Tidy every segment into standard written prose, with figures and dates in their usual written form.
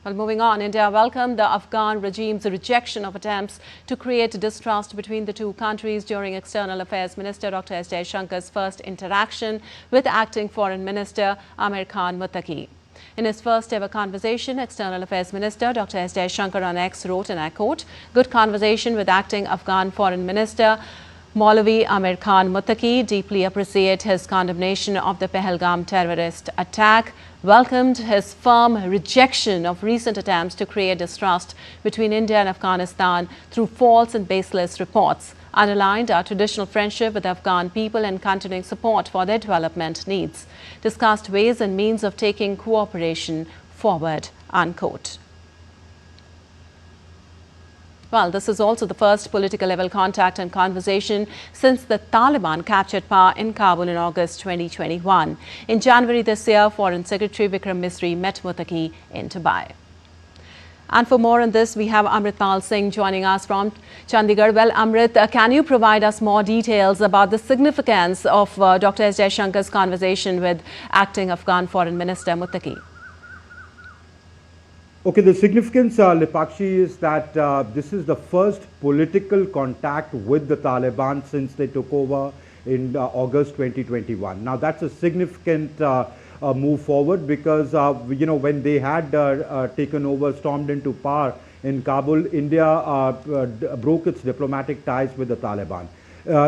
Well, moving on, India welcomed the Afghan regime's rejection of attempts to create distrust between the two countries during External Affairs Minister Dr. S. Jaishankar's first interaction with Acting Foreign Minister Amir Khan Muttaqi. In his first ever conversation, External Affairs Minister Dr. S. Jaishankar on X wrote, and I quote, "Good conversation with Acting Afghan Foreign Minister Maulvi Amir Khan Muttaqi, deeply appreciate his condemnation of the Pahalgam terrorist attack, welcomed his firm rejection of recent attempts to create distrust between India and Afghanistan through false and baseless reports, underlined our traditional friendship with the Afghan people and continuing support for their development needs, discussed ways and means of taking cooperation forward," unquote. Well, this is also the first political level contact and conversation since the Taliban captured power in Kabul in August 2021. In January this year, Foreign Secretary Vikram Misri met Mutaki in Dubai. And for more on this, we have Amritpal Singh joining us from Chandigarh. Well, Amrit, can you provide us more details about the significance of Dr. S. Jaishankar's conversation with Acting Afghan Foreign Minister Mutaki? Okay, the significance, Lipakshi, is that this is the first political contact with the Taliban since they took over in August 2021. Now, that's a significant move forward because, when they had taken over, stormed into power in Kabul, India broke its diplomatic ties with the Taliban.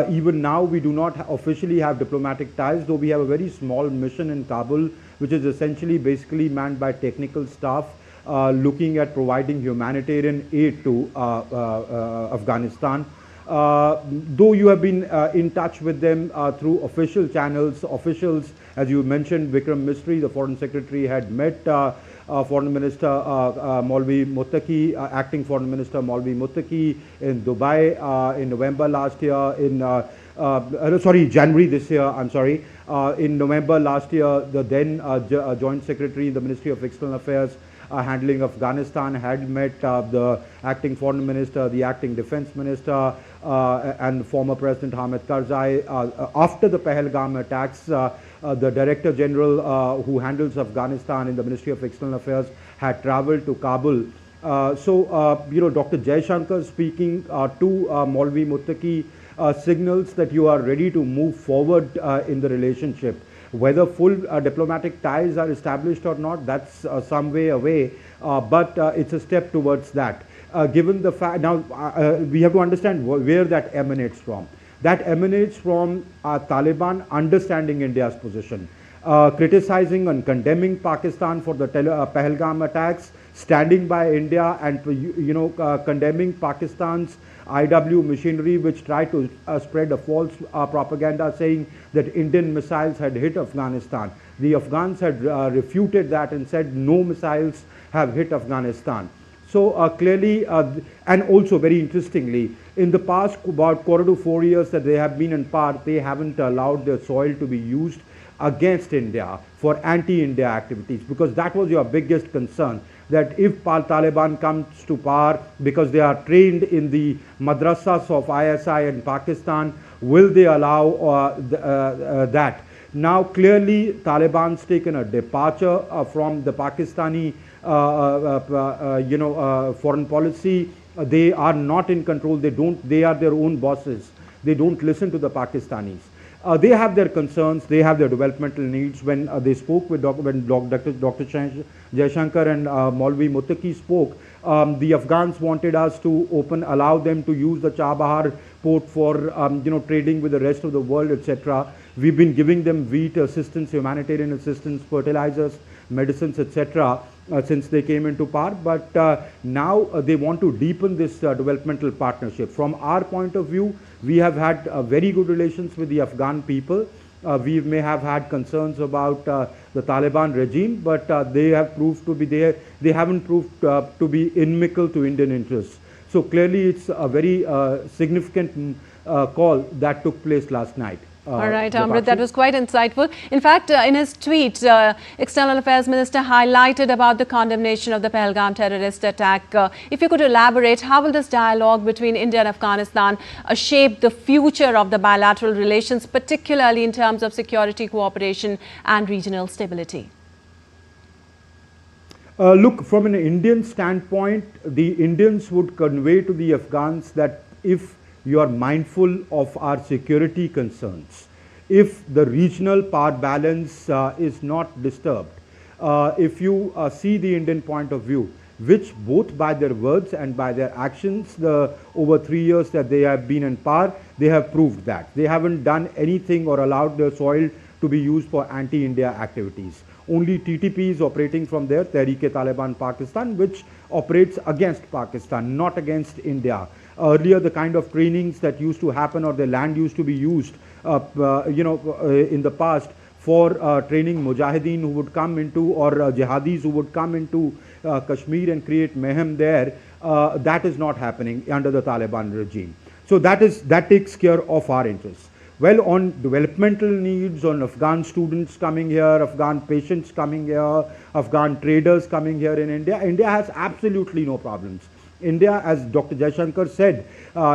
Even now, we do not officially have diplomatic ties, though we have a very small mission in Kabul, which is essentially basically manned by technical staff, looking at providing humanitarian aid to Afghanistan. Though you have been in touch with them through official channels, officials, as you mentioned, Vikram Misri, the Foreign Secretary, had met Foreign Minister Maulvi Mutaki, Acting Foreign Minister Maulvi Mutaki in Dubai in November last year, January this year, I'm sorry. In November last year, the then Joint Secretary in the Ministry of External Affairs handling Afghanistan had met the Acting Foreign Minister, the Acting Defense Minister, and former President Hamid Karzai. After the Pahalgam attacks, the Director General who handles Afghanistan in the Ministry of External Affairs had traveled to Kabul. Dr. Jaishankar speaking to Maulvi Mutaki signals that you are ready to move forward in the relationship. Whether full diplomatic ties are established or not, that's some way away, but it's a step towards that. Given the fact, now we have to understand where that emanates from. That emanates from Taliban understanding India's position, criticizing and condemning Pakistan for the Pahalgam attacks, standing by India and condemning Pakistan's IW machinery, which tried to spread a false propaganda saying that Indian missiles had hit Afghanistan. The Afghans had refuted that and said no missiles have hit Afghanistan. So clearly, and also very interestingly, in the past about 4 to 4 years that they have been in power, they haven't allowed their soil to be used against India for anti-India activities, because that was your biggest concern, that if Taliban comes to power, because they are trained in the madrasas of ISI in Pakistan, will they allow that? Now clearly Taliban's taken a departure from the Pakistani foreign policy. They are not in control. They are their own bosses. They don't listen to the Pakistanis. They have their concerns, they have their developmental needs. When they spoke with Dr. Jaishankar and Maulvi Mutaki spoke, the Afghans wanted us to allow them to use the Chabahar port for trading with the rest of the world, etc. We've been giving them wheat assistance, humanitarian assistance, fertilizers, medicines, etc. Since they came into power, but now they want to deepen this developmental partnership. From our point of view, we have had very good relations with the Afghan people. We may have had concerns about the Taliban regime, but they have proved to be they haven't proved to be inimical to Indian interests. So clearly, it's a very significant call that took place last night. All right, Amrit, that was quite insightful. In fact, in his tweet, External Affairs Minister highlighted about the condemnation of the Pahalgam terrorist attack. If you could elaborate, how will this dialogue between India and Afghanistan shape the future of the bilateral relations, particularly in terms of security cooperation and regional stability? Look, from an Indian standpoint, the Indians would convey to the Afghans that if you are mindful of our security concerns, if the regional power balance is not disturbed, if you see the Indian point of view, which both by their words and by their actions, over 3 years that they have been in power, they have proved that. They haven't done anything or allowed their soil to be used for anti-India activities. Only TTP is operating from there, Tehreek-e-Taliban Pakistan, which operates against Pakistan, not against India. Earlier, the kind of trainings that used to happen or the land used to be used, in the past for training mujahideen who would come into, or jihadis who would come into Kashmir and create mayhem there, that is not happening under the Taliban regime. So that takes care of our interests. Well, on developmental needs, on Afghan students coming here, Afghan patients coming here, Afghan traders coming here in India, India has absolutely no problems. India, as Dr. Jaishankar said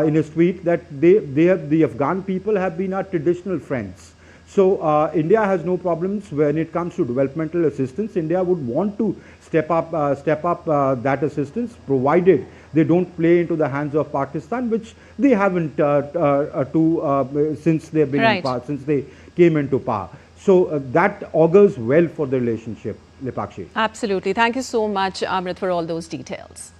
in his tweet, that the Afghan people have been our traditional friends. So India has no problems when it comes to developmental assistance. India would want to step up that assistance, provided they don't play into the hands of Pakistan, which they haven't since they've been in power, since they came into power. So that augurs well for the relationship, Lipakshi. Absolutely. Thank you so much, Amrit, for all those details.